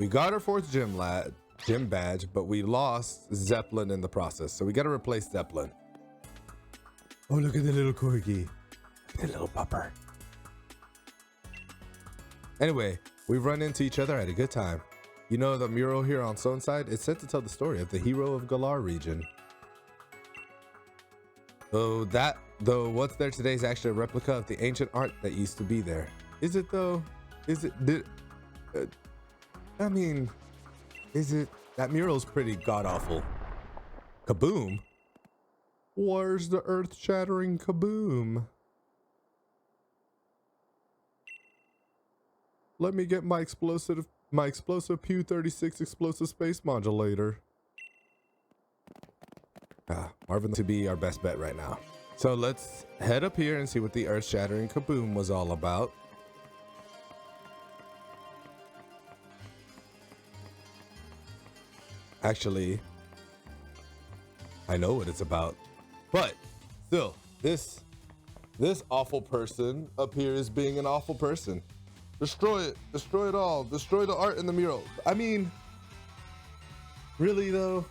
got our 4th gym badge, but we lost Zeppelin in the process. So we got to replace Zeppelin. Oh, look at the little corgi. The little pupper. Anyway, we've run into each other at a good time. You know, the mural here on Sone's side, it's set to tell the story of the hero of Galar region. Though what's there today is actually a replica of the ancient art that used to be there. Is it though? Is it? I mean, is it? That mural's pretty god-awful. Kaboom? Where's the earth-shattering kaboom? Let me get my explosive Pew 36 explosive space modulator. Marvin to be our best bet right now. So let's head up here and see what the earth-shattering kaboom was all about. Actually, I know what it's about, but still, this awful person up here is being an awful person. Destroy it. Destroy it all. Destroy the art in the mural. I mean, really though,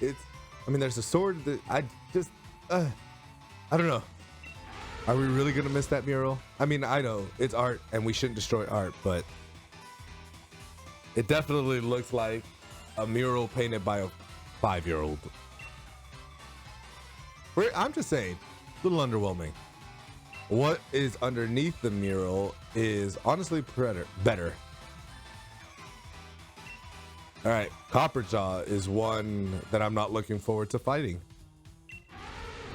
I mean, there's a sword that I don't know. Are we really gonna miss that mural? I mean, I know it's art and we shouldn't destroy art, but it definitely looks like a mural painted by a 5-year-old. I'm just saying, a little underwhelming. What is underneath the mural is honestly better. All right, Copperjaw is one that I'm not looking forward to fighting.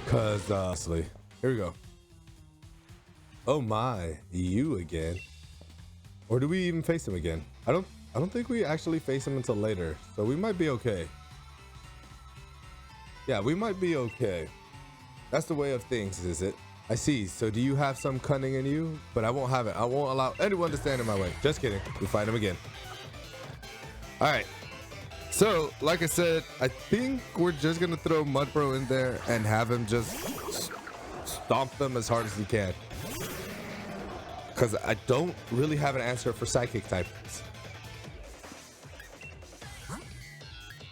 Cause honestly, here we go. Oh my, you again. Or do we even face him again? I don't think we actually face him until later, so we might be okay. Yeah, we might be okay. That's the way of things, is it? I see. So do you have some cunning in you? But I won't have it. I won't allow anyone to stand in my way. Just kidding. We fight him again. All right. So, like I said, I think we're just going to throw Mudbro in there and have him just stomp them as hard as he can. Because I don't really have an answer for psychic types.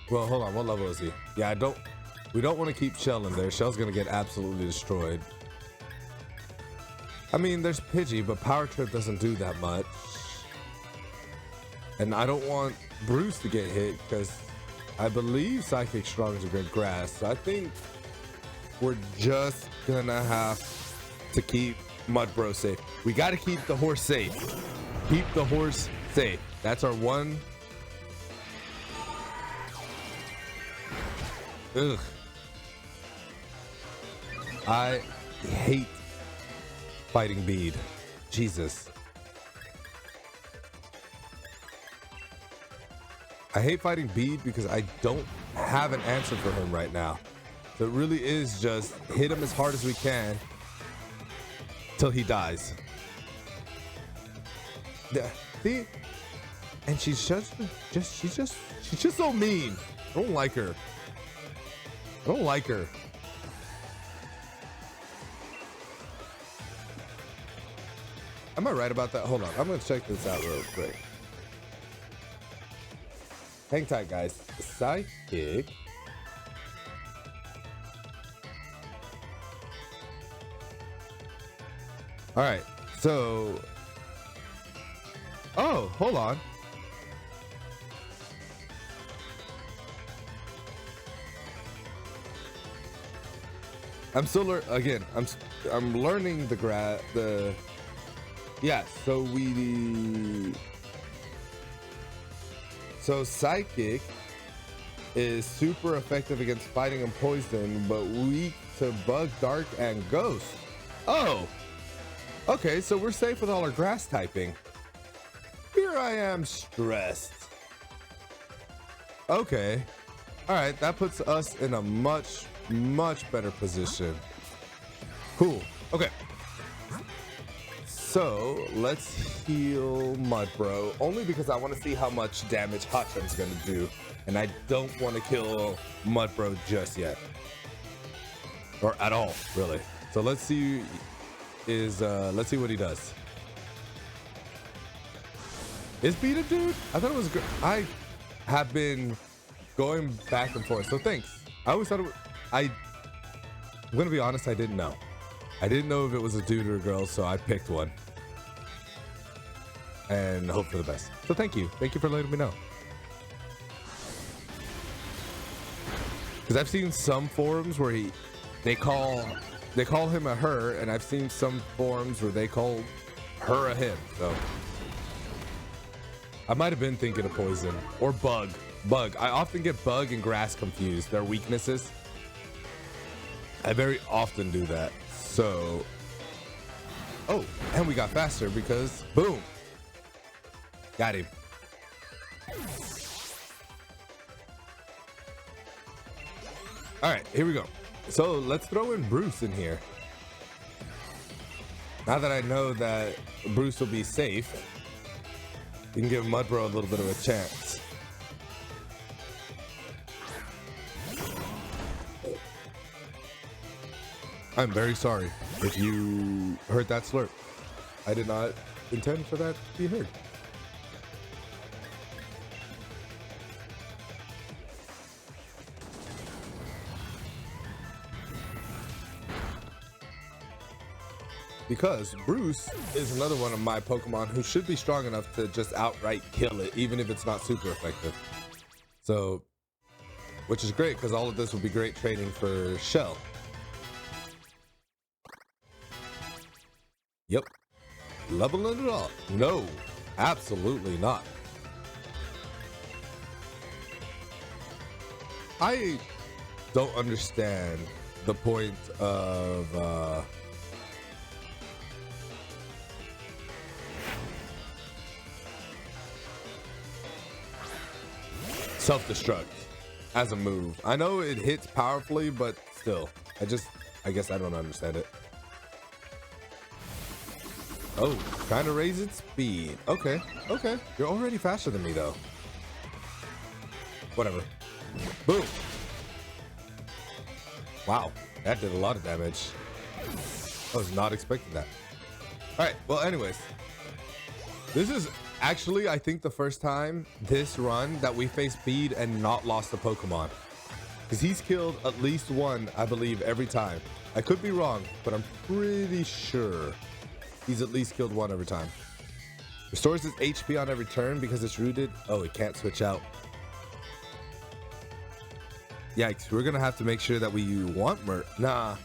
Well, hold on. What level is he? Yeah, we don't want to keep Shell in there. Shell's going to get absolutely destroyed. I mean, there's Pidgey, but Power Trip doesn't do that much. And I don't want Bruce to get hit because I believe Psychic Strong is a good grass. So I think we're just gonna have to keep Mudbro safe. We got to keep the horse safe. Keep the horse safe. That's our one. Ugh. I hate fighting Bede. Jesus. I hate fighting Bede because I don't have an answer for him right now. So it really is just hit him as hard as we can till he dies. See? And she's just so mean. I don't like her. I don't like her. Am I right about that? Hold on. I'm going to check this out real quick. Hang tight, guys. Psychic. All right. So. Oh, hold on. I'm still again. I'm learning the. Yeah, so Psychic is super effective against fighting and poison, but weak to Bug, Dark, and Ghost. Oh, okay, so we're safe with all our grass typing. Here I am stressed. Okay, all right, that puts us in a much better position. Cool, okay. So let's heal Mudbro, only because I want to see how much damage Hotchun's gonna do, and I don't want to kill Mudbro just yet, or at all, really. So let's see let's see what he does. Is Bede a dude? I thought it was good. I have been going back and forth, so thanks. I always thought it was, I'm gonna be honest, I didn't know. I didn't know if it was a dude or a girl, so I picked one. And hope for the best. So thank you. Thank you for letting me know. Because I've seen some forums where they call him a her, and I've seen some forums where they call her a him. So I might have been thinking of poison or bug. Bug. I often get bug and grass confused. Their weaknesses. I very often do that. So, oh, and we got faster because boom, got him. All right, here we go. So let's throw in Bruce in here. Now that I know that Bruce will be safe, you can give Mudbro a little bit of a chance. I'm very sorry if you heard that slurp. I did not intend for that to be heard. Because Bruce is another one of my Pokemon who should be strong enough to just outright kill it, even if it's not super effective. So, which is great because all of this will be great training for Shell. Yep. Leveling it up. No, absolutely not. I don't understand the point of self-destruct as a move. I know it hits powerfully, but still, I guess I don't understand it. Oh, trying to raise its speed. Okay, okay. You're already faster than me, though. Whatever. Boom. Wow, that did a lot of damage. I was not expecting that. All right, well, anyways. This is actually, I think, the first time this run that we faced Bede and not lost a Pokemon. Because he's killed at least one, I believe, every time. I could be wrong, but I'm pretty sure he's at least killed one every time. Restores his HP on every turn because it's rooted. Oh, it can't switch out. Yikes, we're gonna have to make sure that we want Nah,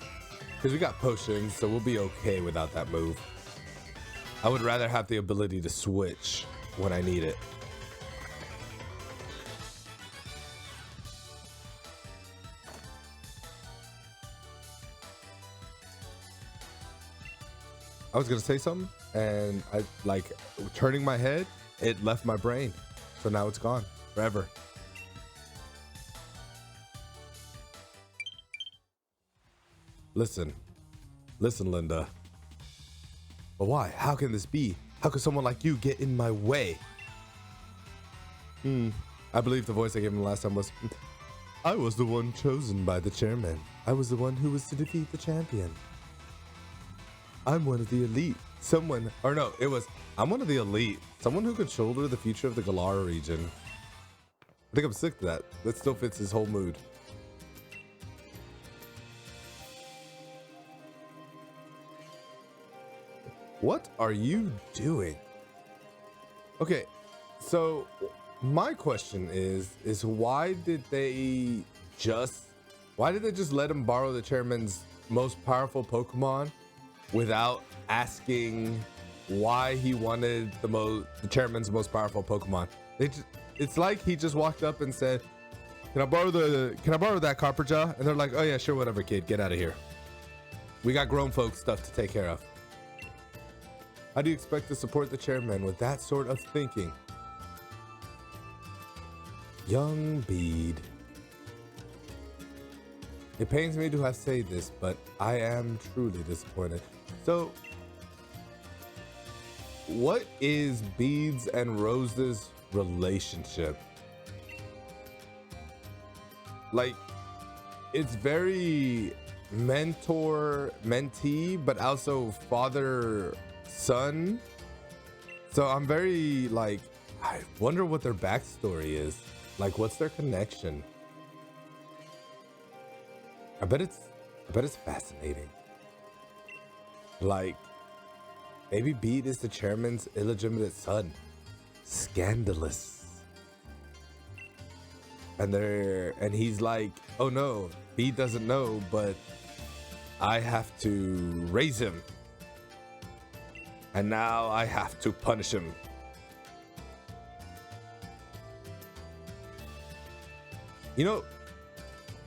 because we got potions, so we'll be okay without that move. I would rather have the ability to switch when I need it. I was gonna say something, and I like turning my head, it left my brain. So now it's gone forever. Listen, Linda. But why? How can this be? How could someone like you get in my way? I believe the voice I gave him last time was, I was the one chosen by the chairman. I was the one who was to defeat the champion. I'm one of the elite. Someone, or no, it was, I'm one of the elite. Someone who could shoulder the future of the Galar region. I think I'm sick to that. That still fits his whole mood. What are you doing? Okay, so my question is why did they just let him borrow the chairman's most powerful Pokemon without asking why he wanted the chairman's most powerful Pokemon? It's like he just walked up and said, can I borrow that Carperjaw? And they're like, oh yeah, sure, whatever, kid, get out of here. We got grown folk stuff to take care of. How do you expect to support the chairman with that sort of thinking? Young Bede. It pains me to have to say this, but I am truly disappointed. So, what is Bede's and Rose's relationship? Like, it's very mentor-mentee, but also father-son. So I'm very like, I wonder what their backstory is. Like, what's their connection? I bet it's fascinating. Like, maybe Bede is the chairman's illegitimate son. Scandalous. And he's like, oh no, Bede doesn't know, but I have to raise him. And now I have to punish him. You know,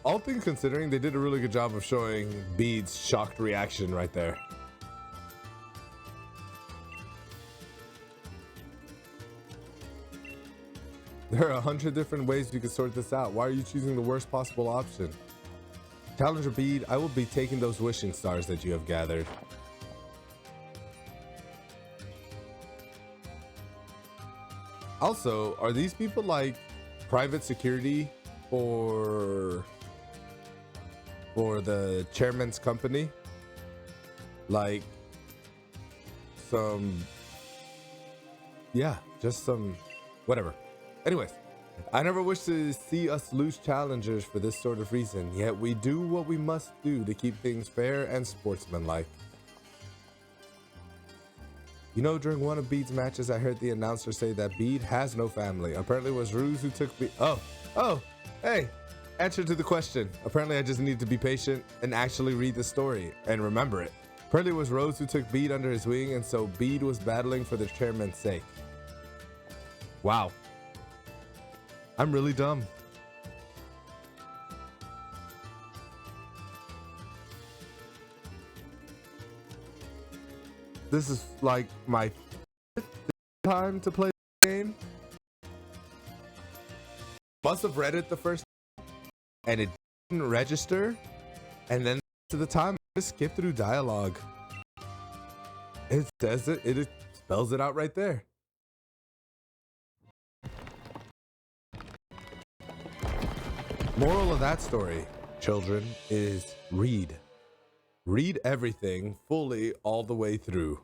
all things considering, they did a really good job of showing Bede's shocked reaction right there. There are 100 different ways you can sort this out. Why are you choosing the worst possible option? Challenger Bede, I will be taking those wishing stars that you have gathered. Also, are these people like private security for the chairman's company? Like some, yeah, just some, whatever. Anyways, I never wish to see us lose challengers for this sort of reason, yet we do what we must do to keep things fair and sportsmanlike. You know, during one of Bede's matches, I heard the announcer say that Bede has no family. Apparently it was Ruse who took Bede. Oh, hey, answer to the question. Apparently I just need to be patient and actually read the story and remember it. Apparently it was Rose who took Bede under his wing, and so Bede was battling for the chairman's sake. Wow. I'm really dumb. This is like my fifth time to play the game. Must have read it the first time and it didn't register, and then to the time I just skipped through dialogue. It says it spells it out right there. Moral of that story, children, is read. Read everything fully all the way through.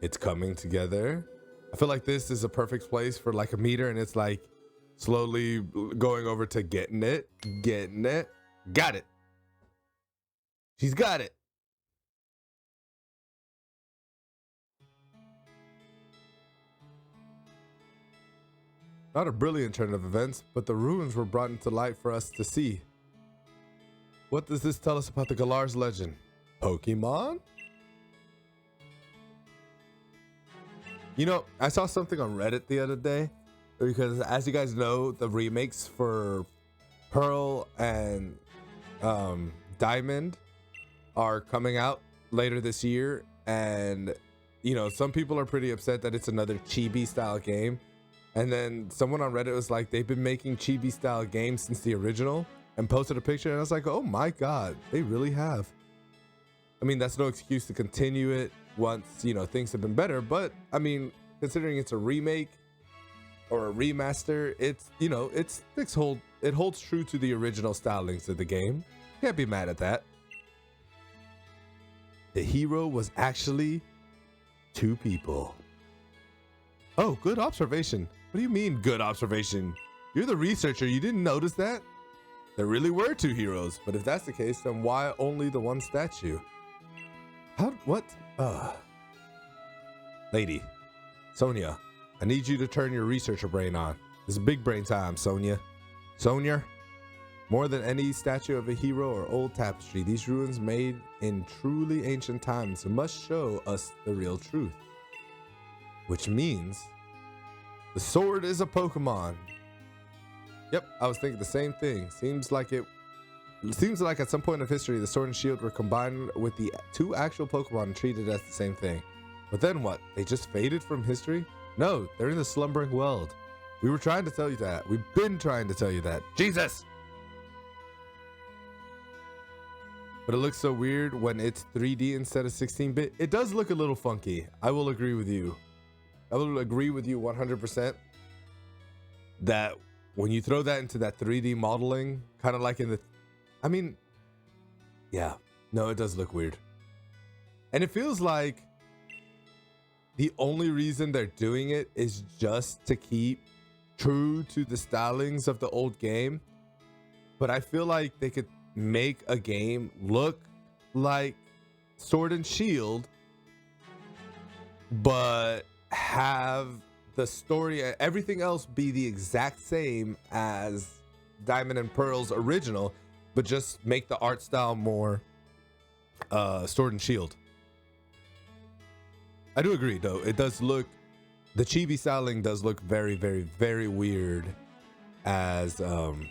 It's coming together. I feel like this is a perfect place for like a meter, and it's like slowly going over to getting it. Got it. She's got it. Not a brilliant turn of events, but the ruins were brought into light for us to see. What does this tell us about the Galar's legend? Pokemon? You know, I saw something on Reddit the other day, because as you guys know, the remakes for Pearl and Diamond are coming out later this year, and you know, some people are pretty upset that it's another chibi style game. And then someone on Reddit was like, they've been making chibi style games since the original, and posted a picture, and I was like, oh my god, they really have. I mean, that's no excuse to continue it once, you know, things have been better, but I mean, considering it's a remake or a remaster, it's, you know, it holds true to the original stylings of the game. Can't be mad at that. The hero was actually two people. Oh, good observation. What do you mean, good observation? You're the researcher, you didn't notice that? There really were two heroes, but if that's the case, then why only the one statue? What? Lady, Sonia, I need you to turn your researcher brain on. This is big brain time, Sonia. Sonia, more than any statue of a hero or old tapestry, these ruins made in truly ancient times must show us the real truth. Which means the sword is a Pokemon. Yep, I was thinking the same thing. Seems like at some point of history, the sword and shield were combined with the two actual Pokemon and treated as the same thing. But then what? They just faded from history? No, they're in the slumbering world. We were trying to tell you that. We've been trying to tell you that. Jesus! But it looks so weird when it's 3D instead of 16-bit. It does look a little funky. I will agree with you. I will agree with you 100% that when you throw that into that 3D modeling, kind of like in the, I mean, yeah, no, it does look weird. And it feels like the only reason they're doing it is just to keep true to the stylings of the old game. But I feel like they could make a game look like Sword and Shield, but have the story and everything else be the exact same as Diamond and Pearl's original, but just make the art style more Sword and Shield. I do agree, though. It does look, the chibi styling does look very, very, very weird as in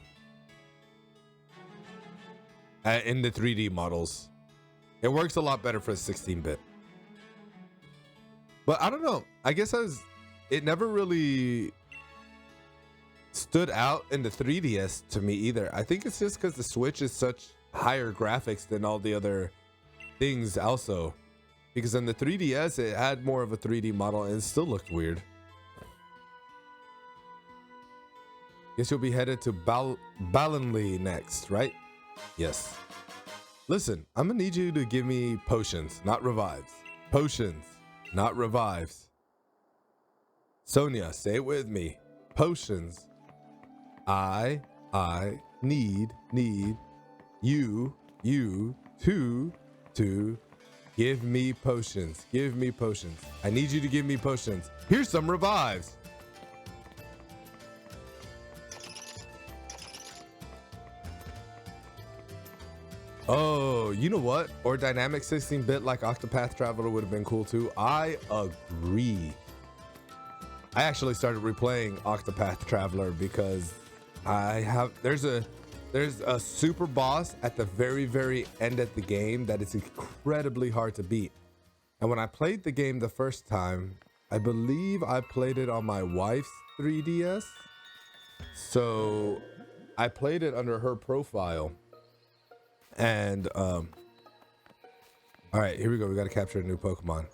the 3D models. It works a lot better for 16-bit. But I don't know. I guess it never really stood out in the 3DS to me either. I think it's just because the Switch is such higher graphics than all the other things also. Because in the 3DS, it had more of a 3D model and it still looked weird. Guess you'll be headed to Ballinley next, right? Yes. Listen, I'm gonna need you to give me potions, not revives. Potions, not revives. Sonia, say it with me. Potions. I need you to give me potions. Give me potions. I need you to give me potions. Here's some revives. Oh, you know what? Or dynamic 16-bit like Octopath Traveler would have been cool too. I agree. I actually started replaying Octopath Traveler because there's a super boss at the very, very end of the game that is incredibly hard to beat. And when I played the game the first time, I believe I played it on my wife's 3DS. So I played it under her profile. And all right, here we go. We got to capture a new Pokemon.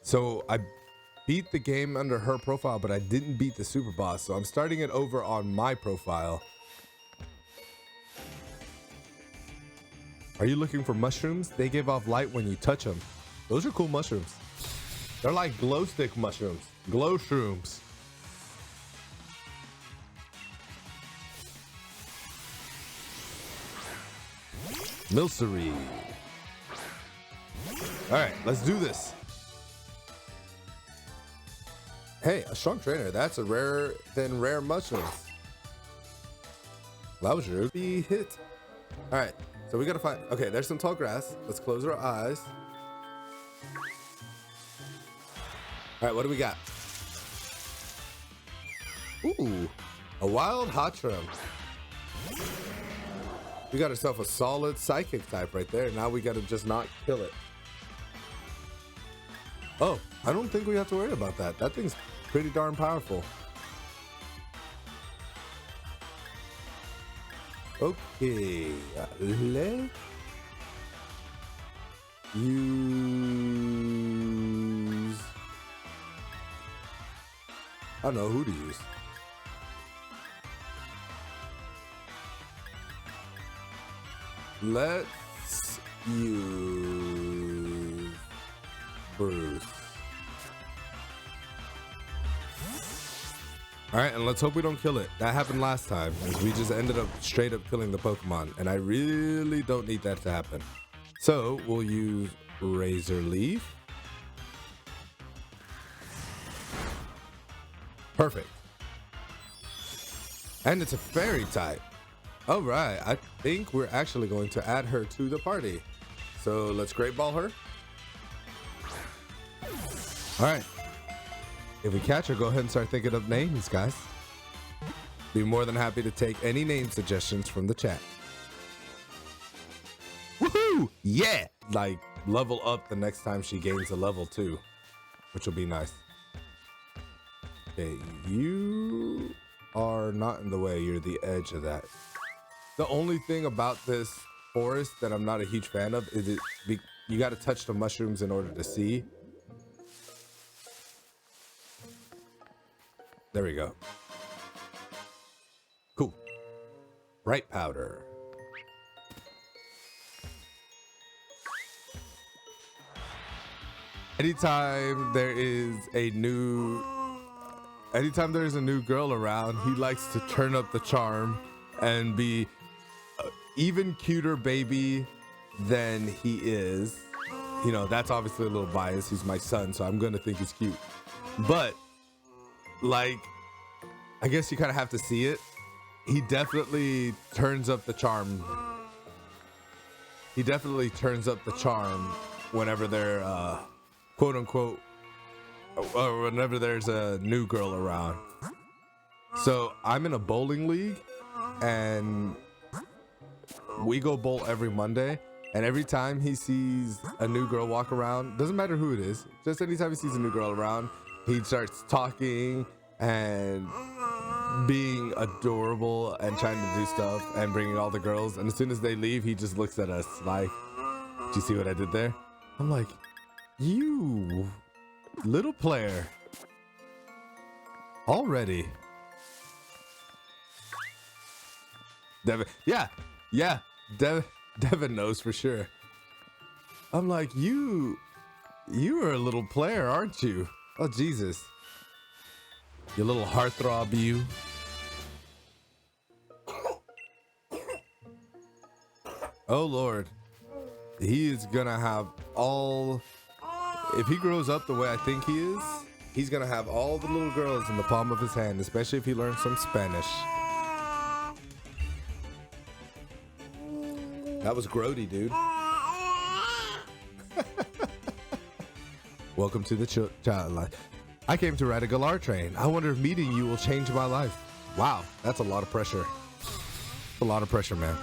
So I beat the game under her profile, but I didn't beat the super boss. So I'm starting it over on my profile. Are you looking for mushrooms? They give off light when you touch them. Those are cool mushrooms. They're like glow stick mushrooms. Glow shrooms. Milcery. All right, let's do this. Hey, a strong trainer. That's a rarer than rare mushrooms. That was your be hit. All right, so we gotta find. Okay, there's some tall grass. Let's close our eyes. All right, what do we got? Ooh, a wild Hatram. We got ourselves a solid psychic type right there. Now we got to just not kill it. Oh, I don't think we have to worry about that. That thing's pretty darn powerful. Okay, let's use... I don't know who to use. Let's use Bruce. All right, and let's hope we don't kill it. That happened last time, as we just ended up straight up killing the Pokemon, and I really don't need that to happen. So we'll use Razor Leaf. Perfect. And it's a fairy type. All right, I think we're actually going to add her to the party. So let's Great Ball her. All right. If we catch her, go ahead and start thinking of names, guys. Be more than happy to take any name suggestions from the chat. Woohoo! Yeah! Like, level up the next time she gains a level 2, which will be nice. Okay, you are not in the way. You're the edge of that. The only thing about this forest that I'm not a huge fan of is you got to touch the mushrooms in order to see. There we go. Cool. Bright powder. anytime there is a new girl around, he likes to turn up the charm and be even cuter baby than he is. You know, that's obviously a little biased. He's my son, so I'm gonna think he's cute. But like, I guess you kind of have to see it. He definitely turns up the charm. He definitely turns up the charm whenever they're quote unquote, or whenever there's a new girl around. So I'm in a bowling league and we go bowl every Monday, and every time he sees a new girl walk around, doesn't matter who it is, just anytime he sees a new girl around, he starts talking and being adorable and trying to do stuff and bringing all the girls. And as soon as they leave, he just looks at us like, do you see what I did there? I'm like, you little player already. Devin, yeah, Devin knows for sure. I'm like, you are a little player, aren't you? Oh, Jesus. You little heartthrob, you. Oh, Lord. He is gonna have all... If he grows up the way I think he is, he's gonna have all the little girls in the palm of his hand, especially if he learns some Spanish. That was grody, dude. Welcome to the child life. I came to ride a Galar train. I wonder if meeting you will change my life. Wow, that's a lot of pressure. A lot of pressure, man.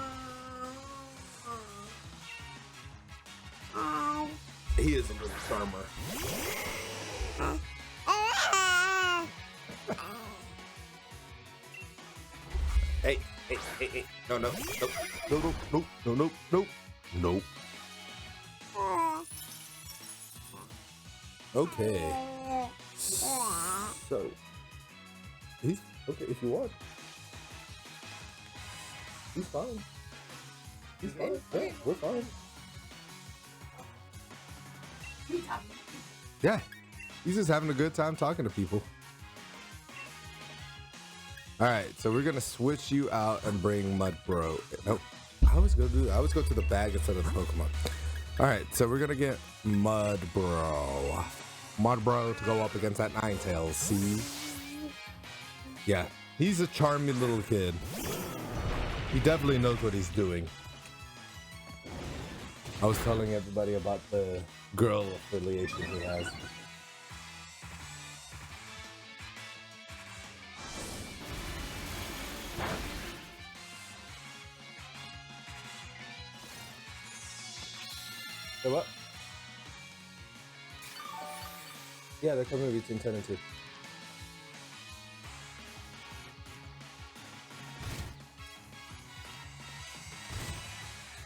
He is a little charmer. Hey. No. Okay. So, he's okay if you want. He's fine. He's fine. Yeah, we're fine. Yeah, he's just having a good time talking to people. All right, so we're gonna switch you out and bring Mud Bro. Nope, I always go to the bag instead of the Pokemon. All right, so we're gonna get Mud Bro to go up against that Ninetales. See, yeah, he's a charming little kid. He definitely knows what he's doing. I was telling everybody about the girl affiliation he has. So what? Yeah, they're coming between 10 and 2.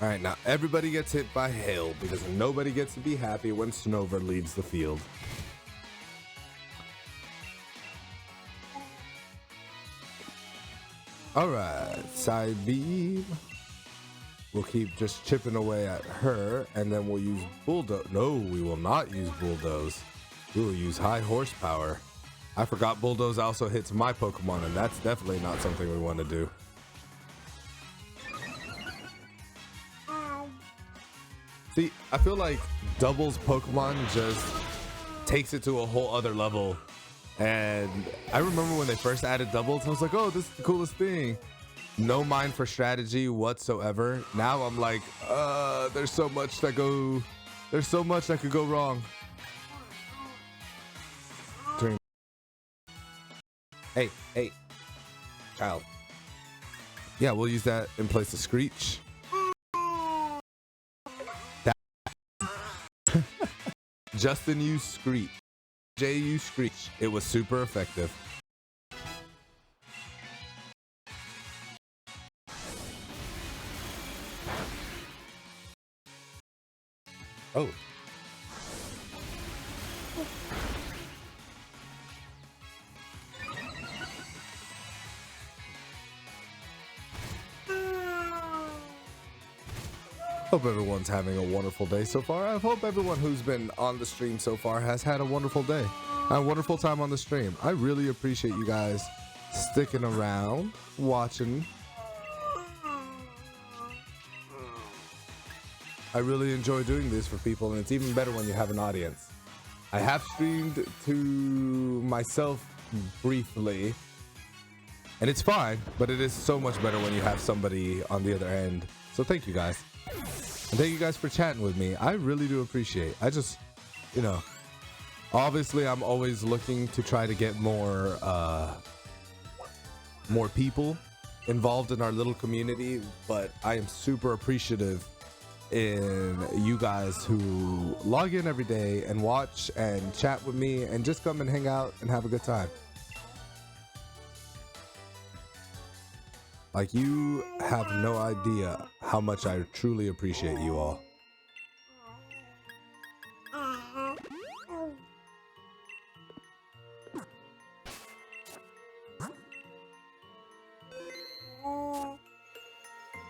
All right, now everybody gets hit by hail because nobody gets to be happy when Snover leaves the field. All right, side beam. We'll keep just chipping away at her, and then we'll use bulldoze. No, we will not use bulldoze. We will use high horsepower. I forgot bulldoze also hits my Pokemon, and that's definitely not something we want to do. See, I feel like doubles Pokemon just takes it to a whole other level. And I remember when they first added doubles, I was like, oh, this is the coolest thing. No mind for strategy whatsoever. Now I'm like, there's so much that could go wrong. Hey, child. Yeah, we'll use that in place of Screech. Justin used Screech. Jay used Screech. It was super effective. Oh. Hope everyone's having a wonderful day so far. I hope everyone who's been on the stream so far has had a wonderful day. A wonderful time on the stream. I really appreciate you guys sticking around, watching. I really enjoy doing this for people, and it's even better when you have an audience. I have streamed to myself briefly, and it's fine, but it is so much better when you have somebody on the other end. So thank you guys. And thank you guys for chatting with me. I really do appreciate. I just, you know, obviously I'm always looking to try to get more people involved in our little community, but I am super appreciative in you guys who log in every day and watch and chat with me and just come and hang out and have a good time. Like, you have no idea how much I truly appreciate you all.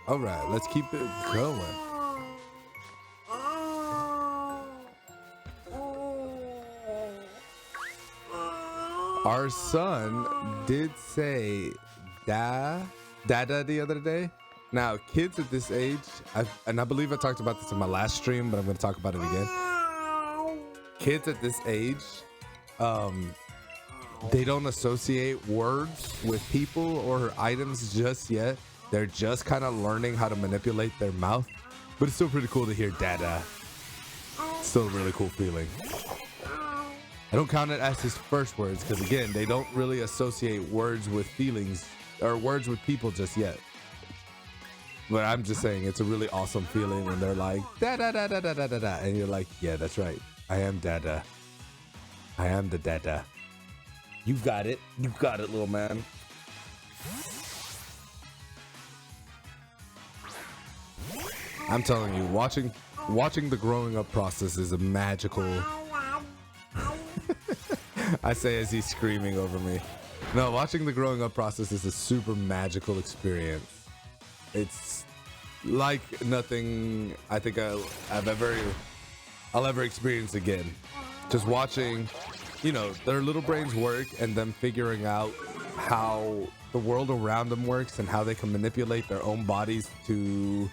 All right, let's keep it going. Our son did say dada the other day. Now, kids at this age, and I believe I talked about this in my last stream, but I'm going to talk about it again. Kids at this age, they don't associate words with people or items just yet. They're just kind of learning how to manipulate their mouth, but it's still pretty cool to hear dada. It's still a really cool feeling. I don't count it as his first words because, again, they don't really associate words with feelings or words with people just yet. But I'm just saying it's a really awesome feeling when they're like da da da da da da da da, and you're like, yeah, that's right. I am dada. I am the dada. You got it. You got it, little man. I'm telling you, watching the growing up process is a magical. I say as he's screaming over me. No, watching the growing up process is a super magical experience. It's like nothing I think I'll ever experience again. Just watching, you know, their little brains work and them figuring out how the world around them works and how they can manipulate their own bodies to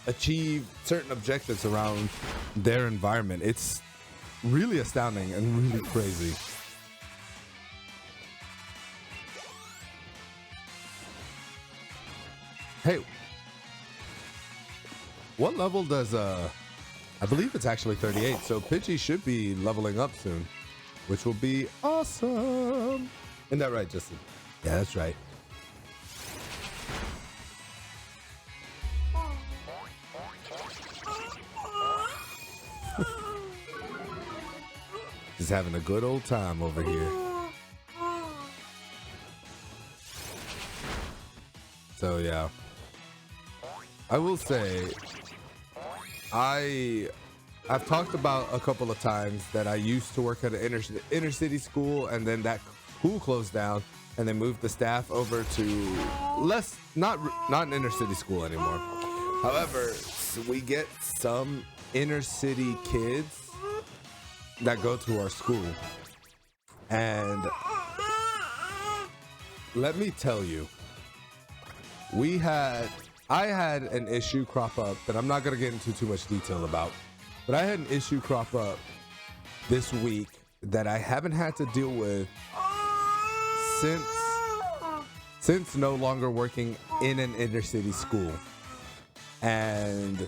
achieve certain objectives around their environment. It's really astounding and really crazy. Hey, what level does I believe it's actually 38, so Pidgey should be leveling up soon, which will be awesome. Isn't that right, Justin? Yeah, that's right. Just having a good old time over here. So yeah, I will say I've talked about a couple of times that I used to work at an inner city school, and then that school closed down, and they moved the staff over to not an inner city school anymore. However, we get some inner city kids that go to our school, and let me tell you, I had an issue crop up that I'm not going to get into too much detail about, but I had an issue crop up this week that I haven't had to deal with since no longer working in an inner city school. And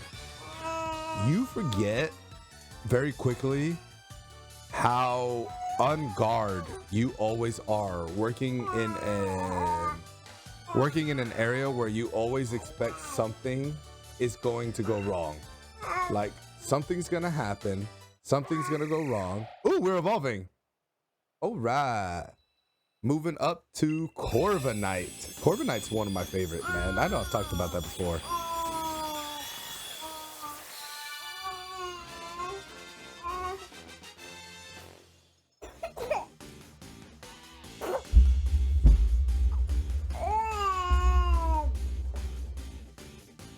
you forget very quickly how on guard you always are working in an area where you always expect something is going to go wrong. Like, something's gonna happen, something's gonna go wrong. Ooh, we're evolving. All right, moving up to Corviknight. Corviknight's one of my favorite, man. I know I've talked about that before.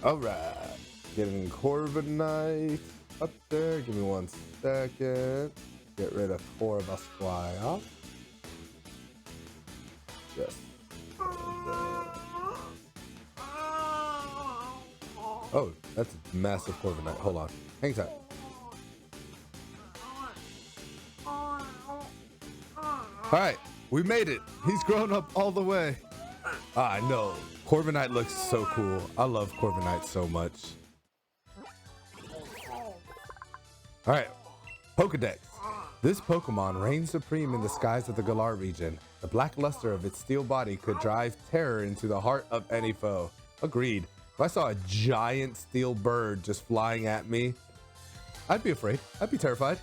All right. getting Corviknight up there. Give me 1 second. Get rid of Corvisquire. Yes. Oh, that's a massive Corviknight. Hold on. Hang tight. Alright, we made it. He's grown up all the way. I know. Corviknight looks so cool. I love Corviknight so much. Alright, Pokedex. This Pokemon reigns supreme in the skies of the Galar region. The black luster of its steel body could drive terror into the heart of any foe. Agreed. If I saw a giant steel bird just flying at me, I'd be afraid. I'd be terrified.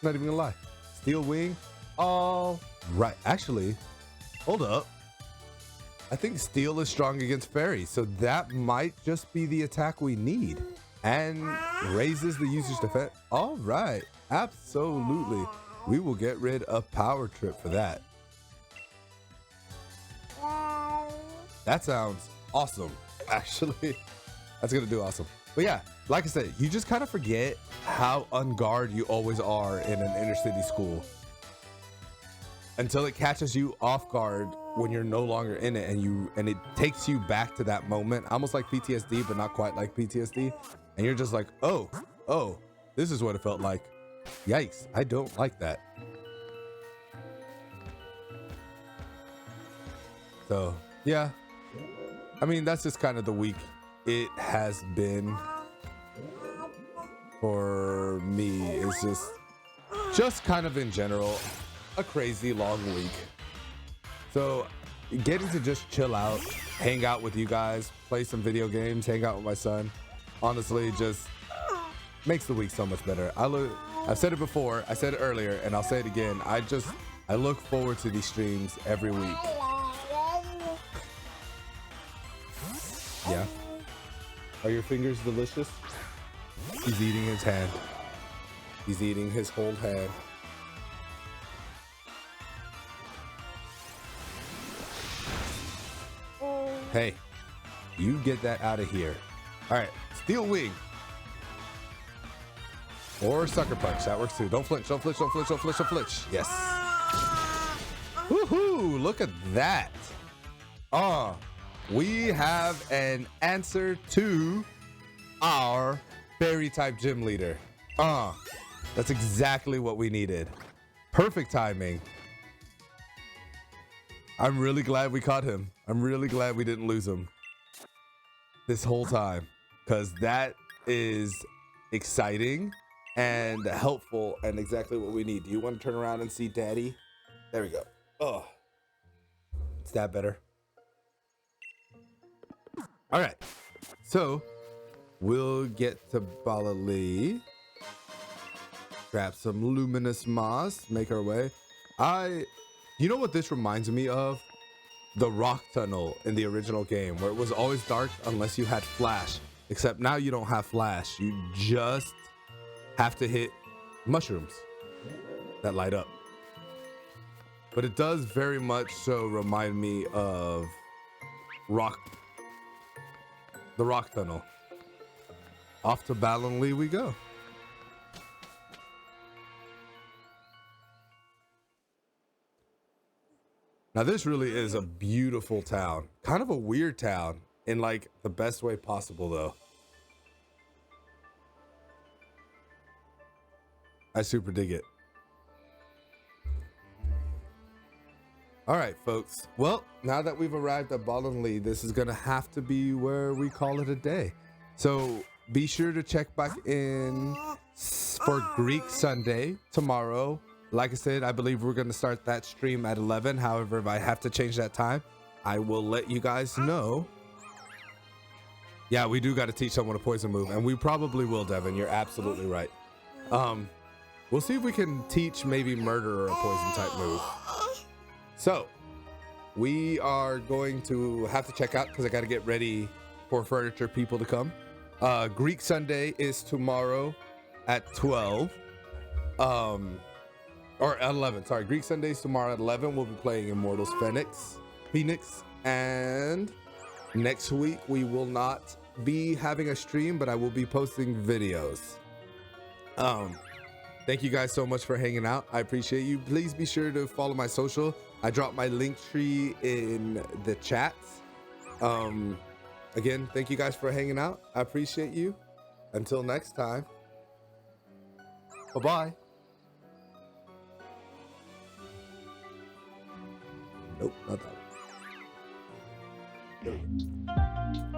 Not even gonna lie. Steel Wing. All right. Actually, hold up. I think Steel is strong against Fairy, so that might just be the attack we need. And raises the user's defense. All right. Absolutely. We will get rid of Power Trip for that. That sounds awesome. Actually, that's gonna do awesome. But yeah, like I said, you just kind of forget how on guard you always are in an inner city school until it catches you off guard when you're no longer in it, and it takes you back to that moment, almost like PTSD, but not quite like PTSD. And you're just like, oh, this is what it felt like. Yikes, I don't like that. So yeah, I mean, that's just kind of the week it has been for me. It's just kind of in general a crazy long week. So getting to just chill out, hang out with you guys, play some video games, hang out with my son, honestly just makes the week so much better. I've said it before, I said it earlier, and I'll say it again. I look forward to these streams every week. Yeah. Are your fingers delicious? He's eating his hand. He's eating his whole hand. Hey, you get that out of here. All right, Steel Wing. Or Sucker Punch, that works too. Don't flinch, don't flinch, don't flinch, don't flinch, don't flinch. Yes. Woohoo, look at that. We have an answer to our fairy type gym leader. That's exactly what we needed. Perfect timing. I'm really glad we caught him. I'm really glad we didn't lose him this whole time, because that is exciting and helpful and exactly what we need. Do you want to turn around and see Daddy? There we go. Oh, is that better? All right, so we'll get to Balali, grab some luminous moss, make our way. You know what this reminds me of? The rock tunnel in the original game, where it was always dark unless you had flash, except now you don't have flash. You just have to hit mushrooms that light up. But it does very much so remind me of the rock tunnel. Off to Balonlee we go. Now this really is a beautiful town. Kind of a weird town in like the best way possible though. I super dig it. All right, folks. Well, now that we've arrived at Balonlee, this is gonna have to be where we call it a day. So be sure to check back in for Greek Sunday tomorrow. Like I said, I believe we're gonna start that stream at 11. However, if I have to change that time, I will let you guys know. Yeah, we do got to teach someone a poison move, and we probably will, Devin. You're absolutely right. We'll see if we can teach maybe Murderer a poison type move. So we are going to have to check out because I got to get ready for furniture people to come. Greek Sunday is tomorrow at 12. Or at 11, sorry. Greek Sundays tomorrow at 11. We'll be playing Immortals Phoenix. And next week we will not be having a stream, but I will be posting videos. Thank you guys so much for hanging out. I appreciate you. Please be sure to follow my social. I dropped my link tree in the chat. Again, thank you guys for hanging out. I appreciate you. Until next time. Bye-bye. Nope, not that one.